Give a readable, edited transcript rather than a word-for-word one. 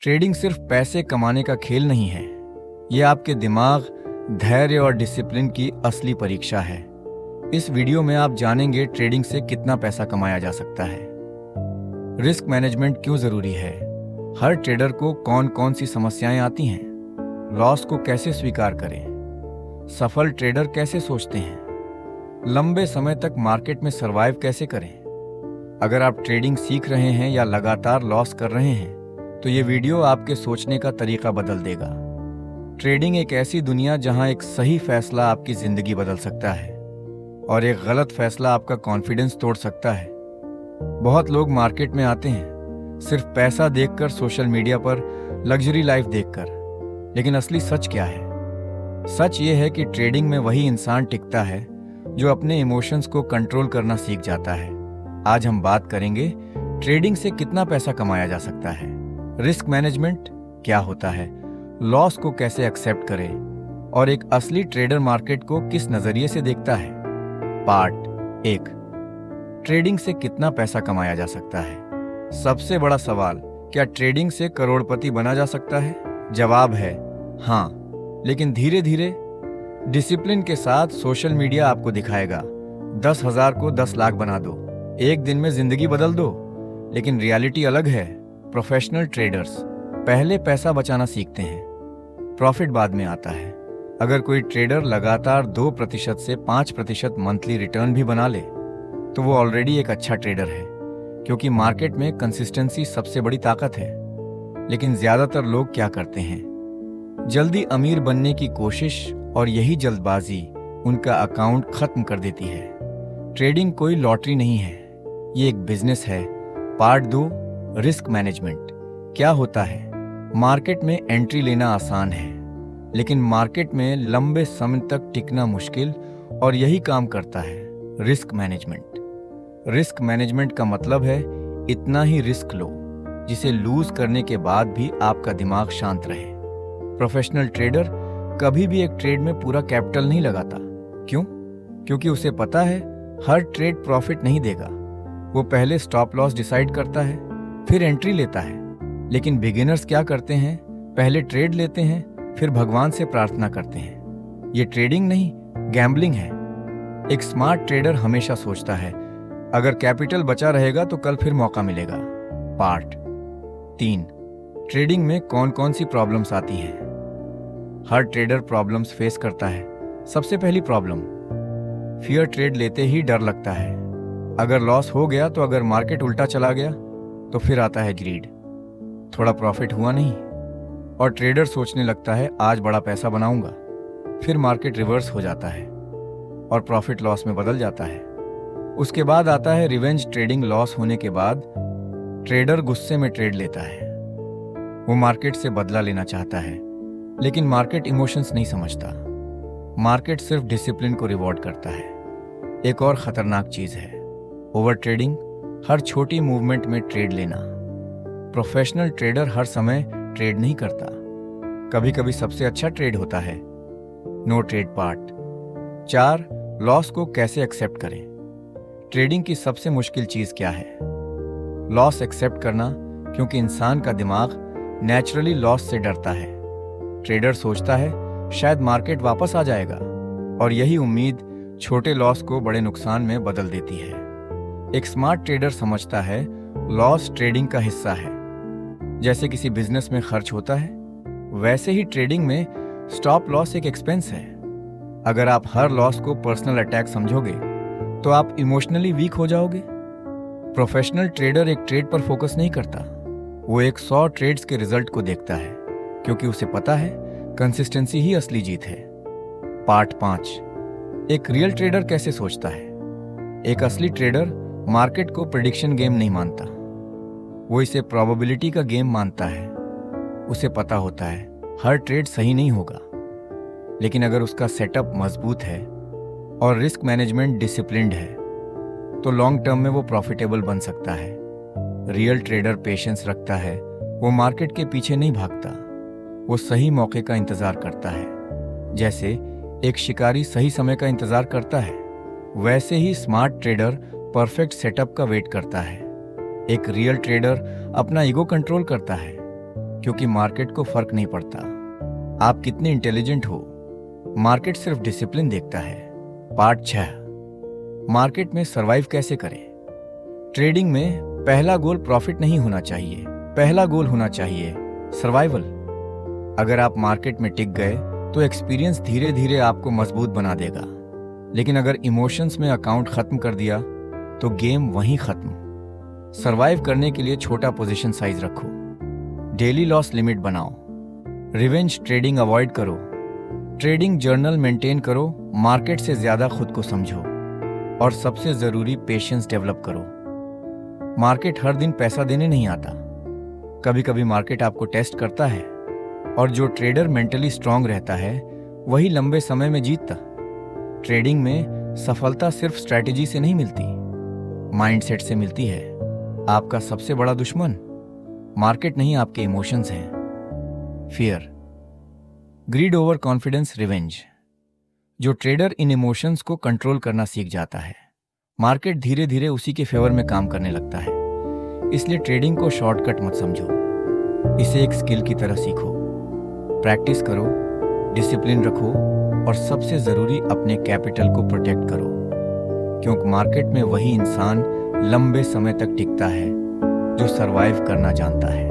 Trading सिर्फ पैसे कमाने का खेल नहीं है। यह आपके दिमाग, धैर्य और डिसिप्लिन की असली परीक्षा है। इस वीडियो में आप जानेंगे ट्रेडिंग से कितना पैसा कमाया जा सकता है, रिस्क मैनेजमेंट क्यों जरूरी है, हर ट्रेडर को कौन कौन सी समस्याएं आती हैं, लॉस को कैसे स्वीकार करें, सफल ट्रेडर कैसे सोचते हैं, लंबे समय तक मार्केट में सरवाइव कैसे करें। अगर आप ट्रेडिंग सीख रहे हैं या लगातार लॉस कर रहे हैं तो ये वीडियो आपके सोचने का तरीका बदल देगा। ट्रेडिंग एक ऐसी दुनिया जहां एक सही फैसला आपकी जिंदगी बदल सकता है और एक गलत फैसला आपका कॉन्फिडेंस तोड़ सकता है। बहुत लोग मार्केट में आते हैं सिर्फ पैसा देखकर, सोशल मीडिया पर लग्जरी लाइफ देखकर, लेकिन असली सच क्या है? सच ये है कि ट्रेडिंग में वही इंसान टिकता है जो अपने इमोशंस को कंट्रोल करना सीख जाता है। आज हम बात करेंगे ट्रेडिंग से कितना पैसा कमाया जा सकता है, रिस्क मैनेजमेंट क्या होता है, लॉस को कैसे एक्सेप्ट करें और एक असली ट्रेडर मार्केट को किस नजरिए से देखता है। पार्ट 1, ट्रेडिंग से कितना पैसा कमाया जा सकता है। सबसे बड़ा सवाल, क्या ट्रेडिंग से करोड़पति बना जा सकता है? जवाब है हाँ, लेकिन धीरे धीरे डिसिप्लिन के साथ। सोशल मीडिया आपको दिखाएगा 10,000 को 10 लाख बना दो, एक दिन में जिंदगी बदल दो, लेकिन रियलिटी अलग है। प्रोफेशनल ट्रेडर्स पहले पैसा बचाना सीखते हैं, प्रॉफिट बाद में आता है। अगर कोई ट्रेडर लगातार 2% से 5% मंथली रिटर्न भी बना ले तो वो ऑलरेडी एक अच्छा ट्रेडर है, क्योंकि मार्केट में कंसिस्टेंसी सबसे बड़ी ताकत है। लेकिन ज्यादातर लोग क्या करते हैं? जल्दी अमीर बनने की कोशिश, और यही जल्दबाजी उनका अकाउंट खत्म कर देती है। ट्रेडिंग कोई लॉटरी नहीं है, ये एक बिजनेस है। पार्ट 2, रिस्क मैनेजमेंट क्या होता है। मार्केट में एंट्री लेना आसान है, लेकिन मार्केट में लंबे समय तक टिकना मुश्किल, और यही काम करता है रिस्क मैनेजमेंट। रिस्क मैनेजमेंट का मतलब है इतना ही रिस्क लो जिसे लूज करने के बाद भी आपका दिमाग शांत रहे। प्रोफेशनल ट्रेडर कभी भी एक ट्रेड में पूरा कैपिटल नहीं लगाता। क्यों? क्योंकि उसे पता है हर ट्रेड प्रॉफिट नहीं देगा। वो पहले स्टॉप लॉस डिसाइड करता है, फिर एंट्री लेता है। लेकिन बिगिनर्स क्या करते हैं? पहले ट्रेड लेते हैं, फिर भगवान से प्रार्थना करते हैं। ये ट्रेडिंग नहीं, गैम्बलिंग है। एक स्मार्ट ट्रेडर हमेशा सोचता है अगर कैपिटल बचा रहेगा तो कल फिर मौका मिलेगा। पार्ट 3, ट्रेडिंग में कौन कौन सी प्रॉब्लम्स आती हैं। हर ट्रेडर प्रॉब्लम्स फेस करता है। सबसे पहली प्रॉब्लम, फियर ट्रेड लेते ही डर लगता है। अगर लॉस हो गया तो, अगर मार्केट उल्टा चला गया तो फिर आता है ग्रीड। थोड़ा प्रॉफिट हुआ नहीं और ट्रेडर सोचने लगता है आज बड़ा पैसा बनाऊंगा, फिर मार्केट रिवर्स हो जाता है और प्रॉफिट लॉस में बदल जाता है। उसके बाद आता है रिवेंज ट्रेडिंग। लॉस होने के बाद ट्रेडर गुस्से में ट्रेड लेता है। वो मार्केट से बदला लेना चाहता है, लेकिन मार्केट इमोशंस नहीं समझता। मार्केट सिर्फ डिसिप्लिन को रिवॉर्ड करता है। एक और खतरनाक चीज है ओवर ट्रेडिंग, हर छोटी मूवमेंट में ट्रेड लेना। प्रोफेशनल ट्रेडर हर समय ट्रेड नहीं करता, कभी कभी सबसे अच्छा ट्रेड होता है। No trade. पार्ट 4, लॉस को कैसे एक्सेप्ट करें। ट्रेडिंग की सबसे मुश्किल चीज क्या है? लॉस एक्सेप्ट करना, क्योंकि इंसान का दिमाग नेचुरली लॉस से डरता है। ट्रेडर सोचता है शायद मार्केट वापस आ जाएगा, और यही उम्मीद छोटे लॉस को बड़े नुकसान में बदल देती है। एक स्मार्ट ट्रेडर समझता है लॉस ट्रेडिंग का हिस्सा है। जैसे किसी बिजनेस में खर्च होता है, वैसे ही ट्रेडिंग में स्टॉप लॉस एक एक्सपेंस है। अगर आप हर लॉस को पर्सनल अटैक समझोगे तो आप इमोशनली वीक हो जाओगे। प्रोफेशनल ट्रेडर एक ट्रेड पर फोकस नहीं करता, वो 100 ट्रेड्स के रिजल्ट को देखता है, क्योंकि उसे पता है कंसिस्टेंसी ही असली जीत है। पार्ट 5, एक रियल ट्रेडर कैसे सोचता है। एक असली ट्रेडर मार्केट को प्रेडिक्शन गेम नहीं मानता, वो इसे प्रोबेबिलिटी का गेम मानता है। उसे पता होता है हर ट्रेड सही नहीं होगा, लेकिन अगर उसका सेटअप मजबूत है और रिस्क मैनेजमेंट डिसिप्लिन्ड है तो लॉन्ग टर्म में वो प्रॉफिटेबल बन सकता है। रियल ट्रेडर पेशेंस रखता है, वो मार्केट के पीछे नहीं भागता, वो सही मौके का इंतजार करता है। जैसे एक शिकारी सही समय का इंतजार करता है, वैसे ही स्मार्ट ट्रेडर परफेक्ट सेटअप का वेट करता है। एक रियल ट्रेडर अपना ईगो कंट्रोल करता है, क्योंकि मार्केट को फर्क नहीं पड़ता आप कितने इंटेलिजेंट हो, मार्केट सिर्फ डिसिप्लिन देखता है। पार्ट 6, मार्केट में सरवाइव कैसे करें। ट्रेडिंग में पहला गोल प्रॉफिट नहीं होना चाहिए, पहला गोल होना चाहिए सर्वाइवल। अगर आप मार्केट में टिक गए तो एक्सपीरियंस धीरे धीरे आपको मजबूत बना देगा, लेकिन अगर इमोशंस में अकाउंट खत्म कर दिया तो गेम वहीं खत्म। सरवाइव करने के लिए छोटा पोजीशन साइज रखो, डेली लॉस लिमिट बनाओ, रिवेंज ट्रेडिंग अवॉइड करो, ट्रेडिंग जर्नल मेंटेन करो, मार्केट से ज्यादा खुद को समझो और सबसे जरूरी पेशेंस डेवलप करो। मार्केट हर दिन पैसा देने नहीं आता, कभी कभी मार्केट आपको टेस्ट करता है और जो ट्रेडर मेंटली स्ट्रांग रहता है वही लंबे समय में जीतता। ट्रेडिंग में सफलता सिर्फ स्ट्रैटेजी से नहीं मिलती, माइंडसेट से मिलती है। आपका सबसे बड़ा दुश्मन मार्केट नहीं, आपके इमोशंस हैं। Fear, greed, over confidence, revenge. जो ट्रेडर इन इमोशंस को कंट्रोल करना सीख जाता है, मार्केट धीरे धीरे उसी के फेवर में काम करने लगता है। इसलिए ट्रेडिंग को शॉर्टकट मत समझो, इसे एक स्किल की तरह सीखो। प्रैक्टिस करो, डिसिप्लिन रखो और सबसे जरूरी अपने कैपिटल को प्रोटेक्ट करो, क्योंकि मार्केट में वही इंसान लंबे समय तक टिकता है जो सरवाइव करना जानता है।